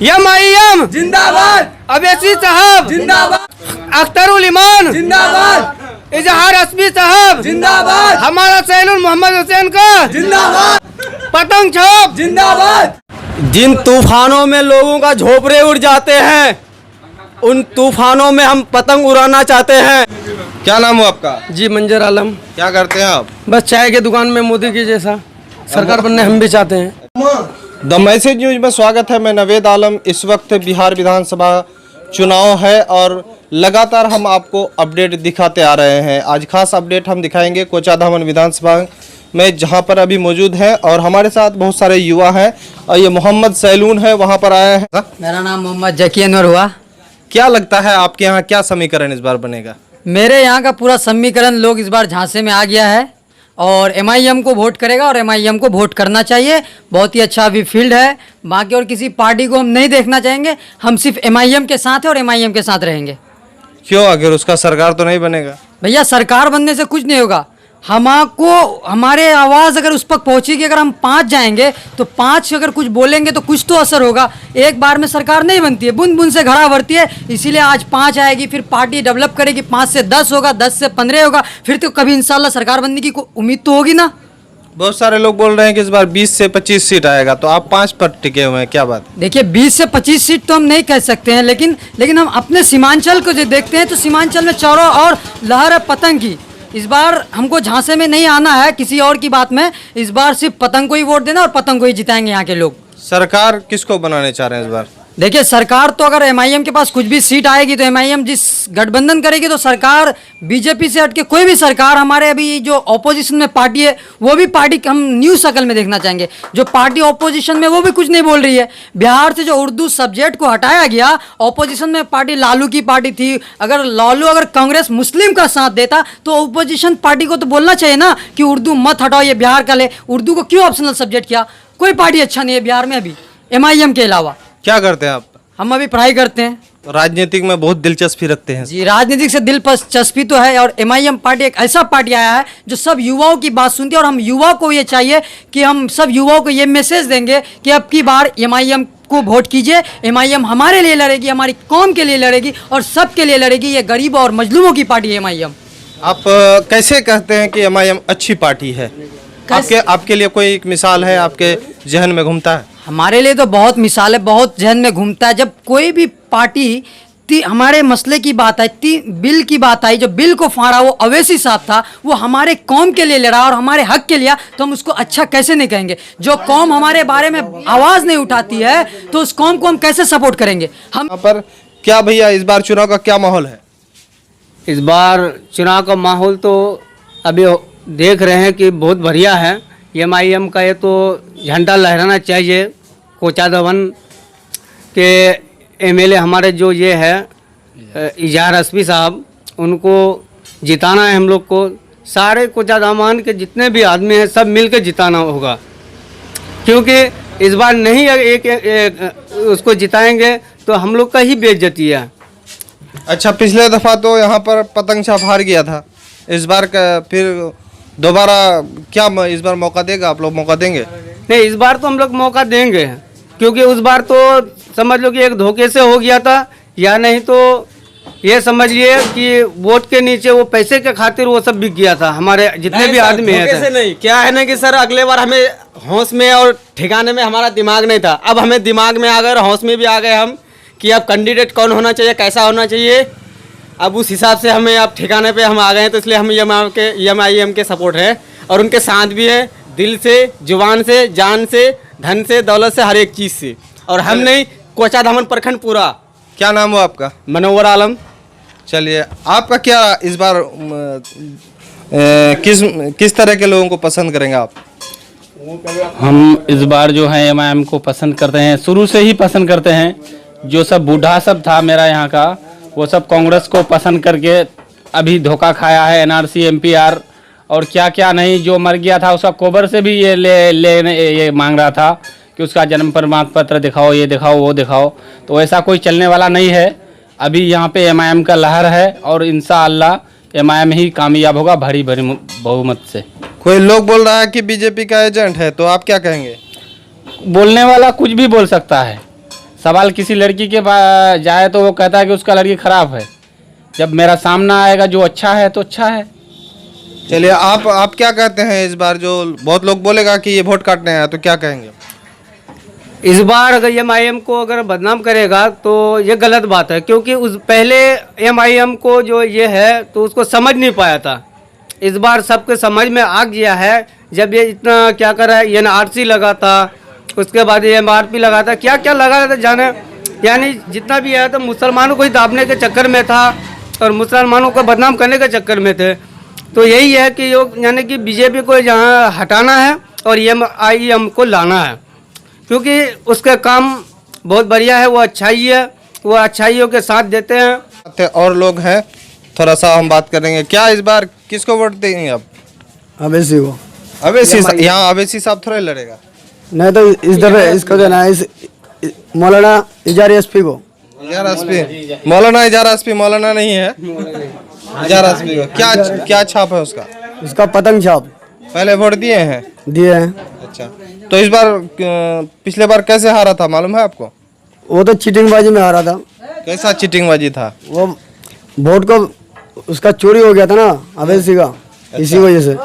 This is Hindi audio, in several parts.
एमआईएम जिंदाबाद, अवैसी साहब जिंदाबाद, अख्तरुल ईमान जिंदाबाद, इजहार हस्बी साहब जिंदाबाद, हमारा सैनुल मोहम्मद हुसैन का जिंदाबाद, पतंग छाप जिंदाबाद। जिन तूफानों में लोगों का झोपड़े उड़ जाते हैं, उन तूफानों में हम पतंग उड़ाना चाहते हैं। क्या नाम हो आपका? जी मंजर आलम। क्या करते हैं आप? बस चाय के दुकान में मोदी की जैसा सरकार बनने हम भी चाहते हैं। द मैसेज न्यूज में स्वागत है। मैं नवेद आलम। इस वक्त बिहार विधानसभा चुनाव है और लगातार हम आपको अपडेट दिखाते आ रहे हैं। आज खास अपडेट हम दिखाएंगे कोचाधामन विधानसभा में, जहां पर अभी मौजूद हैं और हमारे साथ बहुत सारे युवा हैं और ये मोहम्मद सैलून है, वहां पर आए हैं। मेरा नाम मोहम्मद जकी अनवर हुआ। क्या लगता है आपके यहाँ क्या समीकरण इस बार बनेगा? मेरे यहाँ का पूरा समीकरण लोग इस बार झांसे में आ गया है और एमआईएम को वोट करेगा और एमआईएम को वोट करना चाहिए। बहुत ही अच्छा अभी फील्ड है। बाकी और किसी पार्टी को हम नहीं देखना चाहेंगे। हम सिर्फ एमआईएम के साथ हैं और एमआईएम के साथ रहेंगे। क्यों? अगर उसका सरकार तो नहीं बनेगा? भैया सरकार बनने से कुछ नहीं होगा। हमको हमारे आवाज़ अगर उस तक पहुँचेगी, अगर हम 5 जाएंगे तो 5 अगर कुछ बोलेंगे तो कुछ तो असर होगा। एक बार में सरकार नहीं बनती है, बूंद बूंद से घड़ा भरती है। इसीलिए आज 5 आएगी, फिर पार्टी डेवलप करेगी, 5 से 10 होगा, 10 से 15 होगा, फिर तो कभी इंशाल्लाह सरकार बनने की उम्मीद तो होगी ना। बहुत सारे लोग बोल रहे हैं कि इस बार 20 से 25 सीट आएगा, तो आप 5 पर टिके हुए हैं, क्या बात? देखिए 20 से 25 सीट तो हम नहीं कह सकते हैं, लेकिन हम अपने सीमांचल को जो देखते हैं तो सीमांचल में चारों और लहर है पतंग की। इस बार हमको झांसे में नहीं आना है किसी और की बात में। इस बार सिर्फ पतंग को ही वोट देना और पतंग को ही जिताएंगे यहाँ के लोग। सरकार किसको बनाने चाह रहे हैं इस बार? देखिए सरकार तो अगर एमआईएम के पास कुछ भी सीट आएगी तो एमआईएम जिस गठबंधन करेगी तो सरकार बीजेपी से हटके कोई भी सरकार, हमारे अभी जो ऑपोजिशन में पार्टी है वो भी पार्टी हम न्यू शक्ल में देखना चाहेंगे। जो पार्टी ऑपोजिशन में वो भी कुछ नहीं बोल रही है। बिहार से जो उर्दू सब्जेक्ट को हटाया गया, ऑपोजिशन में पार्टी लालू की पार्टी थी। अगर कांग्रेस मुस्लिम का साथ देता तो ऑपोजिशन पार्टी को तो बोलना चाहिए ना कि उर्दू मत हटाओ, ये बिहार का ले। उर्दू को क्यों ऑप्शनल सब्जेक्ट किया? कोई पार्टी अच्छा नहीं है बिहार में अभी एमआईएम के अलावा। क्या करते हैं आप? हम अभी पढ़ाई करते हैं। राजनीतिक में बहुत दिलचस्पी रखते हैं जी, राजनीतिक से दिलचस्पी तो है और एमआईएम पार्टी एक ऐसा पार्टी आया है जो सब युवाओं की बात सुनती है। और हम युवा को ये चाहिए कि हम सब युवाओं को ये मैसेज देंगे कि अब की बार एमआईएम को वोट कीजिए। एमआईएम हमारे लिए लड़ेगी, हमारी कौम के लिए लड़ेगी और सबके लिए लड़ेगी। ये गरीब और मजलूमों की पार्टी है एमआईएम। आप कैसे कहते हैं कि एमआईएम अच्छी पार्टी है? आपके लिए कोई एक मिसाल है आपके जहन में घूमता है? हमारे लिए तो बहुत मिसाल है, बहुत जहन में घूमता है। जब कोई भी पार्टी हमारे मसले की बात आई, बिल की बात आई, जो बिल को फाड़ा वो अवैसी साहब था, वो हमारे कौम के लिए लड़ा और हमारे हक के लिए, तो हम उसको अच्छा कैसे नहीं कहेंगे? जो कौम हमारे बारे में आवाज़ नहीं उठाती है तो उस कौम को हम कैसे सपोर्ट करेंगे? हम पर क्या भैया इस बार चुनाव का क्या माहौल है? इस बार चुनाव का माहौल तो अभी देख रहे हैं कि बहुत बढ़िया है। एमआईएम का ये तो झंडा लहराना चाहिए। कोचाधामन के एमएलए हमारे जो ये है इजहार हस्बी साहब, उनको जिताना है हम लोग को। सारे कोचाधामन के जितने भी आदमी हैं सब मिल के जिताना होगा, क्योंकि इस बार नहीं एक उसको जिताएंगे तो हम लोग का ही बेइज्जती है। अच्छा, पिछले दफा तो यहाँ पर पतंग छाप हार गया था। इस बार का फिर दोबारा क्या इस बार मौका देगा? आप लोग मौका देंगे? नहीं, इस बार तो हम लोग मौका देंगे, क्योंकि उस बार तो समझ लो कि एक धोखे से हो गया था, या नहीं तो ये समझिए कि वोट के नीचे वो पैसे के खातिर वो सब बिक गया था। हमारे जितने भी आदमी हैं कैसे नहीं, क्या है ना कि सर अगले बार हमें होश में और ठिकाने में हमारा दिमाग नहीं था। अब हमें दिमाग में आ गए, होश में भी आ गए हम कि अब कैंडिडेट कौन होना चाहिए, कैसा होना चाहिए। अब उस हिसाब से हमें अब ठिकाने पे हम आ गए हैं, तो इसलिए हम एमआईएम के सपोर्ट है और उनके साथ भी है, दिल से, जुबान से, जान से, धन से, दौलत से, हर एक चीज़ से। और हम नहीं, कोचाधामन प्रखंड पूरा। क्या नाम हो आपका? मनोवर आलम। चलिए, आपका क्या इस बार किस तरह के लोगों को पसंद करेंगे आप? हम इस बार जो है एमआईएम को पसंद करते हैं, शुरू से ही पसंद करते हैं। जो सब बूढ़ा सब था मेरा यहाँ का, वो सब कांग्रेस को पसंद करके अभी धोखा खाया है। एनआरसी, एमपीआर और क्या क्या नहीं, जो मर गया था उसका कोबर से भी ये मांग रहा था कि उसका जन्म प्रमाण पत्र दिखाओ, ये दिखाओ, वो दिखाओ। तो ऐसा कोई चलने वाला नहीं है। अभी यहाँ पे एमआईएम का लहर है और इंशाअल्लाह एमआईएम ही कामयाब होगा भारी बहुमत से। कोई लोग बोल रहा है कि बीजेपी का एजेंट है, तो आप क्या कहेंगे? बोलने वाला कुछ भी बोल सकता है। सवाल किसी लड़की के पास जाए तो वो कहता है कि उसका लड़की खराब है। जब मेरा सामना आएगा जो अच्छा है तो अच्छा है। चलिए आप क्या कहते हैं इस बार? जो बहुत लोग बोलेगा कि ये वोट काटने आया, तो क्या कहेंगे? इस बार अगर एमआईएम को अगर बदनाम करेगा तो ये गलत बात है, क्योंकि उस पहले एमआईएम को जो ये है तो उसको समझ नहीं पाया था। इस बार सबके समझ में आ गया है। जब ये इतना क्या कर रहा है, एनआरसी लगा था, उसके बाद ये एमआरपी लगा था, क्या क्या लगा था जाने, यानी जितना भी है तो मुसलमानों को ही दाबने के चक्कर में था और मुसलमानों को बदनाम करने के चक्कर में थे। तो यही है कि यानी कि बीजेपी को जहाँ हटाना है और एमआईएम को लाना है, क्योंकि उसके काम बहुत बढ़िया है, वो अच्छाई है, वो अच्छाइयों के साथ देते हैं। और लोग हैं, थोड़ा सा हम बात करेंगे। क्या इस बार किसको वोट देंगे आप? अवैसी को। अवैसी यहाँ अवैसी साहब थोड़ा ही लड़ेगा। नहीं तो इस दफे इसको देना है, इस मौलाना इजारी एसपी को। इजारा एसपी, मौलाना इजारा एसपी मौलाना नहीं है, इजारा एसपी को। क्या छाप है उसका? उसका पतंग छाप। पहले वोट दिए हैं? दिए हैं। अच्छा, तो इस बार पिछले बार कैसे हारा था मालूम है आपको? वो तो चीटिंगबाजी में हारा था। कैसा चीटिंगबाजी था? वो वोट को उसका चोरी हो गया था ना अवैसी का, इसी वजह से।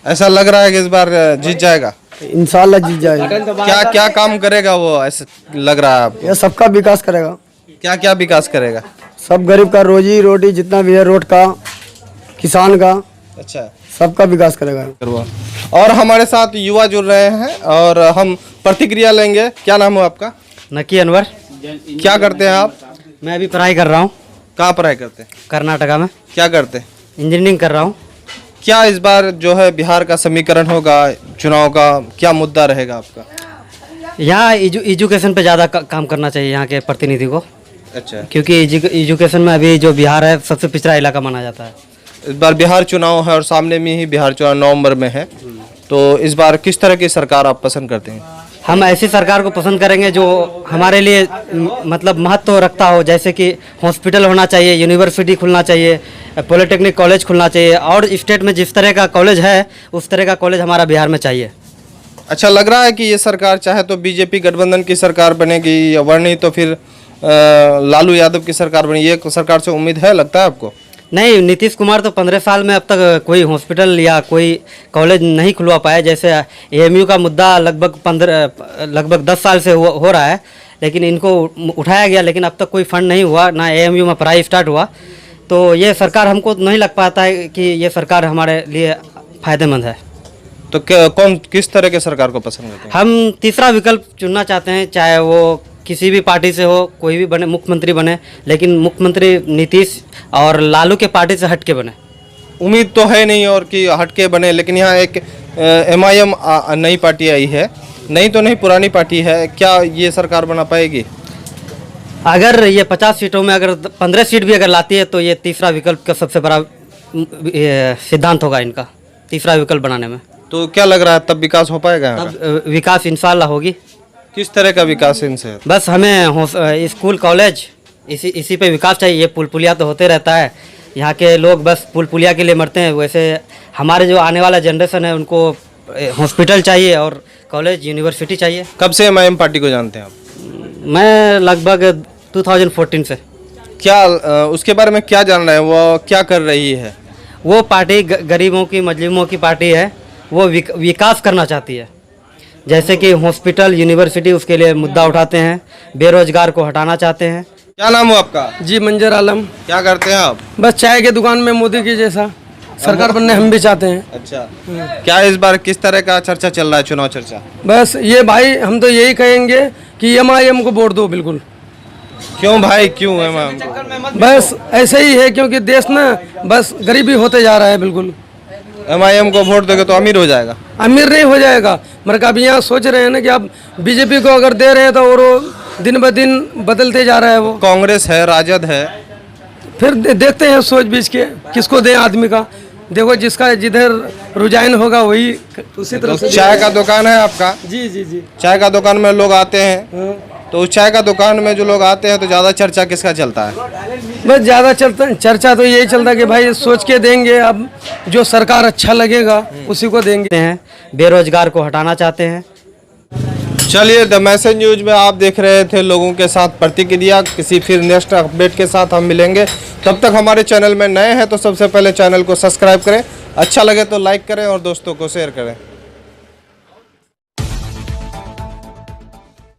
ऐसा लग रहा है कि इस बार जीत जाएगा। इंशाल्लाह जीत जाएगा। क्या क्या काम करेगा वो, ऐसा लग रहा है आपको? यह सबका विकास करेगा। क्या क्या विकास करेगा? सब गरीब का रोजी रोटी जितना भी है, रोड का, किसान का, अच्छा, सबका विकास करेगा। और हमारे साथ युवा जुड़ रहे हैं और हम प्रतिक्रिया लेंगे। क्या नाम है आपका? नकी अनवर। क्या करते हैं आप? मैं अभी पढ़ाई कर रहा हूँ। कहाँ पढ़ाई करते हैं? कर्नाटका में क्या करते हैं? इंजीनियरिंग कर रहा हूँ। क्या इस बार जो है बिहार का समीकरण होगा, चुनाव का क्या मुद्दा रहेगा आपका? यहाँ एजुकेशन पे ज़्यादा काम करना चाहिए यहाँ के प्रतिनिधि को, अच्छा, क्योंकि एजुकेशन में अभी जो बिहार है सबसे पिछड़ा इलाका माना जाता है। इस बार बिहार चुनाव है और सामने में ही बिहार चुनाव नवंबर में है, तो इस बार किस तरह की सरकार आप पसंद करते हैं? हम ऐसी सरकार को पसंद करेंगे जो हमारे लिए मतलब महत्व रखता हो, जैसे कि हॉस्पिटल होना चाहिए, यूनिवर्सिटी खुलना चाहिए, पॉलिटेक्निक कॉलेज खुलना चाहिए, और स्टेट में जिस तरह का कॉलेज है उस तरह का कॉलेज हमारा बिहार में चाहिए। अच्छा, लग रहा है कि ये सरकार चाहे तो बीजेपी गठबंधन की सरकार बनेगी, वरना नहीं तो फिर लालू यादव की सरकार बनेगी। ये सरकार से उम्मीद है, लगता है आपको? नहीं, नीतीश कुमार तो 15 साल में अब तक कोई हॉस्पिटल या कोई कॉलेज नहीं खुलवा पाया। जैसे एएमयू का मुद्दा लगभग 10 साल से हो रहा है, लेकिन इनको उठाया गया, लेकिन अब तक कोई फंड नहीं हुआ, ना एएमयू में पढ़ाई स्टार्ट हुआ। तो ये सरकार हमको नहीं लग पाता है कि ये सरकार हमारे लिए फ़ायदेमंद है। तो किस तरह के सरकार को पसंद करते हैं? हम तीसरा विकल्प चुनना चाहते हैं, चाहे वो किसी भी पार्टी से हो, कोई भी बने, मुख्यमंत्री बने, लेकिन मुख्यमंत्री नीतीश और लालू के पार्टी से हटके बने। उम्मीद तो है नहीं और कि हटके बने, लेकिन यहाँ एक एमआईएम नई पार्टी आई है, नई तो नहीं पुरानी पार्टी है, क्या ये सरकार बना पाएगी? अगर ये 50 सीटों में अगर 15 सीट भी अगर लाती है तो ये तीसरा विकल्प का सबसे बड़ा सिद्धांत होगा इनका, तीसरा विकल्प बनाने में। तो क्या लग रहा है तब विकास हो पाएगा यहाँ का? तब विकास इंशाल्लाह होगी। किस तरह का विकास इनसे? बस हमें स्कूल कॉलेज इसी पे विकास चाहिए। ये पुल पुलिया तो होते रहता है, यहाँ के लोग बस पुल पुलिया के लिए मरते हैं, वैसे हमारे जो आने वाला जनरेशन है उनको हॉस्पिटल चाहिए और कॉलेज यूनिवर्सिटी चाहिए। कब से एमआईएम पार्टी को जानते हैं आप? मैं लगभग 2014 से। क्या उसके बारे में क्या जान रहे हैं, वो क्या कर रही है? वो पार्टी गरीबों की मजलूमों की पार्टी है, वो विकास करना चाहती है, जैसे कि हॉस्पिटल यूनिवर्सिटी, उसके लिए मुद्दा उठाते हैं, बेरोजगार को हटाना चाहते हैं। क्या नाम हो आपका? जी मंजर आलम। क्या करते हैं आप? बस चाय के दुकान में मोदी की जैसा सरकार बनने हम भी चाहते हैं। अच्छा, क्या इस बार किस तरह का चर्चा चल रहा है, चुनाव चर्चा? बस ये भाई हम तो यही कहेंगे कि एमआईएम को वोट दो बिल्कुल। क्यों भाई, क्यों एमआईएम को? बस ऐसे ही है, क्योंकि देश ना बस गरीबी होते जा रहा है। बिल्कुल एमआईएम को वोट दोगे तो अमीर हो जाएगा? अमीर नहीं हो जाएगा, मगर अब यहाँ सोच रहे हैं ना कि आप बीजेपी को अगर दे रहे हैं तो और दिन ब दिन बदलते जा रहा है। वो कांग्रेस है, राजद है, फिर देखते हैं सोच बीच के किसको दें आदमी का। देखो जिसका जिधर रुझान होगा वही उसी तरह से। चाय का दुकान है आपका? जी जी जी। चाय का दुकान में लोग आते हैं, तो उस चाय का दुकान में जो लोग आते हैं तो ज़्यादा चर्चा किसका चलता है? बस ज़्यादा चर्चा तो यही चलता है कि भाई सोच के देंगे, अब जो सरकार अच्छा लगेगा उसी को देंगे। हैं बेरोजगार को हटाना चाहते हैं। चलिए, द मैसेज न्यूज में आप देख रहे थे लोगों के साथ प्रतिक्रिया। किसी फिर नेक्स्ट अपडेट के साथ हम मिलेंगे। तब तक हमारे चैनल में नए हैं तो सबसे पहले चैनल को सब्सक्राइब करें, अच्छा लगे तो लाइक करें और दोस्तों को शेयर करें।